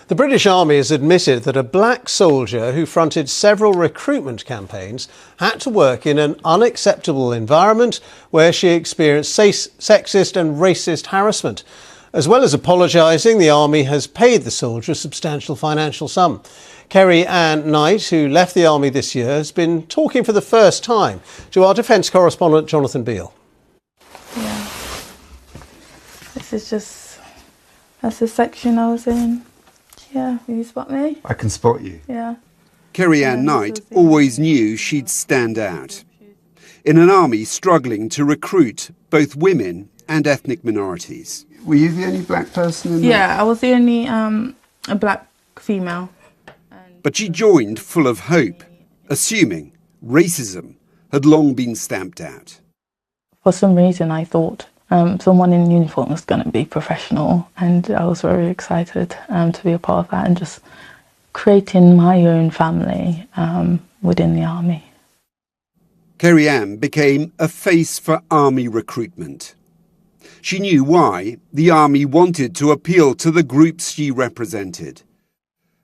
The British Army has admitted that a black soldier who fronted several recruitment campaigns had to work in an unacceptable environment where she experienced sexist and racist harassment. As well as apologising, the Army has paid the soldier a substantial financial sum. Kerry-Ann Knight, who left the Army this year, has been talking for the first time to our defence correspondent Jonathan Beale. Yeah, that's the section I was in. Yeah, you spot me? I can spot you. Yeah. Kerry-Ann Knight always knew she'd stand out. In an army struggling to recruit both women and ethnic minorities. Were you the only black person in Yeah, I was the only a black female. But she joined full of hope, assuming racism had long been stamped out. For some reason I thought someone in uniform was going to be professional, and I was very excited to be a part of that and just creating my own family within the army. Kerry-Ann became a face for army recruitment. She knew why the army wanted to appeal to the groups she represented.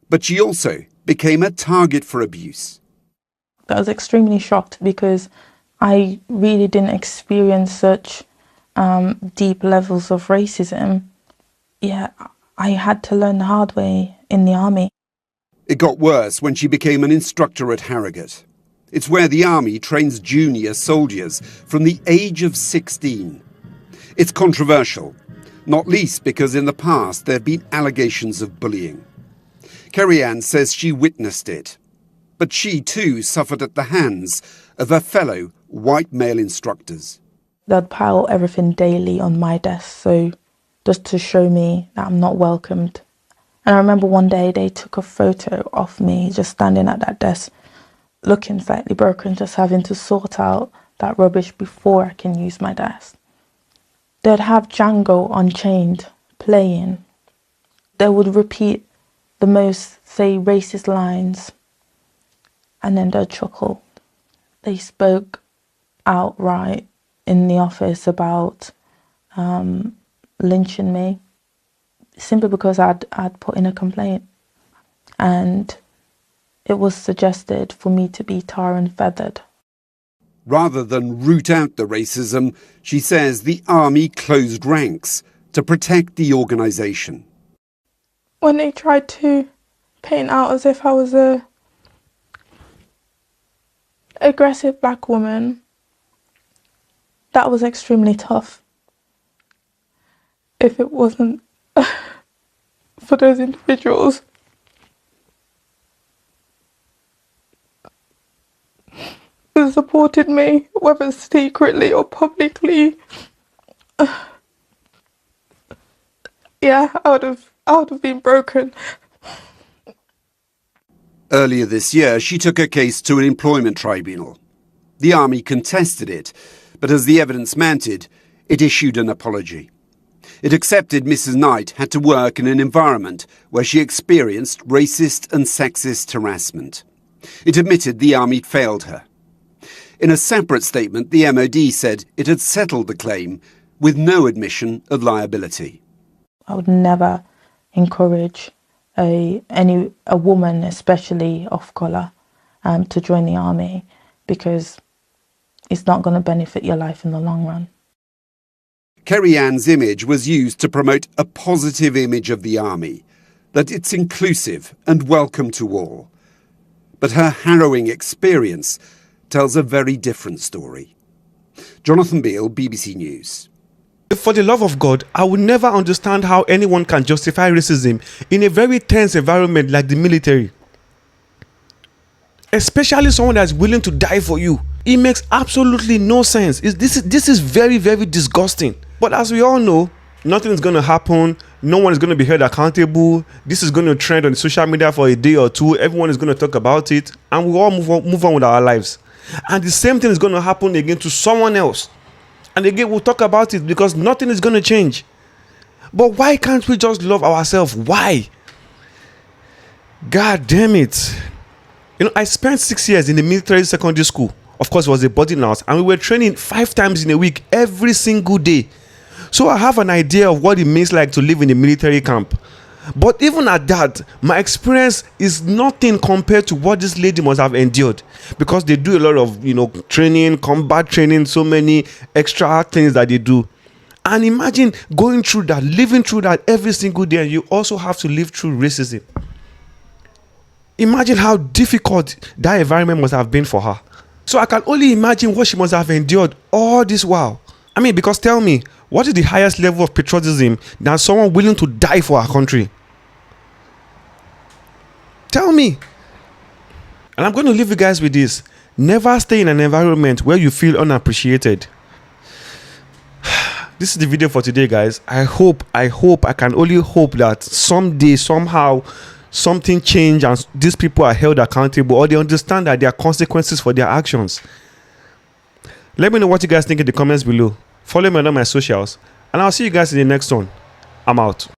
But she also became a target for abuse. I was extremely shocked because I really didn't experience such deep levels of racism. Yeah, I had to learn the hard way in the army. It got worse when she became an instructor at Harrogate. It's where the army trains junior soldiers from the age of 16. It's controversial, not least because in the past there have been allegations of bullying. Kerry-Ann says she witnessed it, but she too suffered at the hands of her fellow white male instructors. They'd pile everything daily on my desk, so just to show me that I'm not welcomed. And I remember one day they took a photo of me just standing at that desk, looking slightly broken, just having to sort out that rubbish before I can use my desk. They'd have Django Unchained playing. They would repeat the most, say, racist lines, and then they'd chuckle. They spoke outright in the office about lynching me, simply because I'd put in a complaint. And it was suggested for me to be tar and feathered. Rather than root out the racism, she says the army closed ranks to protect the organisation. When they tried to paint out as if I was a aggressive black woman, that was extremely tough. If it wasn't for those individuals who supported me, whether secretly or publicly, yeah, I would have been broken. Earlier this year, she took her case to an employment tribunal. The army contested it, but as the evidence mounted, it issued an apology. It accepted Mrs. Knight had to work in an environment where she experienced racist and sexist harassment. It admitted the army failed her. In a separate statement, the MOD said it had settled the claim with no admission of liability. I would never encourage a woman, especially of colour, to join the army, because it's not going to benefit your life in the long run. Kerry-Ann's image was used to promote a positive image of the army, that it's inclusive and welcome to all. But her harrowing experience tells a very different story. Jonathan Beale, BBC News. For the love of God, I would never understand how anyone can justify racism in a very tense environment like the military. Especially someone that's willing to die for you. It makes absolutely no sense. This is very, very disgusting. But as we all know, nothing is going to happen. No one is going to be held accountable. This is going to trend on social media for a day or two. Everyone is going to talk about it. And we all move on with our lives. And the same thing is going to happen again to someone else. And again, we'll talk about it because nothing is going to change. But why can't we just love ourselves? Why? God damn it. You know, I spent 6 years in the military secondary school. Of course, it was a boarding house. And we were training 5 times in a week, every single day. So I have an idea of what it means like to live in a military camp. But even at that, my experience is nothing compared to what this lady must have endured, because they do a lot of, training, combat training, so many extra things that they do. And imagine going through that, living through that every single day, and you also have to live through racism. Imagine how difficult that environment must have been for her. So I can only imagine what she must have endured all this while. I mean, because tell me, what is the highest level of patriotism than someone willing to die for our country? Tell me. And I'm going to leave you guys with this. Never stay in an environment where you feel unappreciated. This is the video for today, guys. I can only hope that someday, somehow, something change and these people are held accountable, or they understand that there are consequences for their actions. Let me know what you guys think in the comments below. Follow me on all my socials, and I'll see you guys in the next one. I'm out.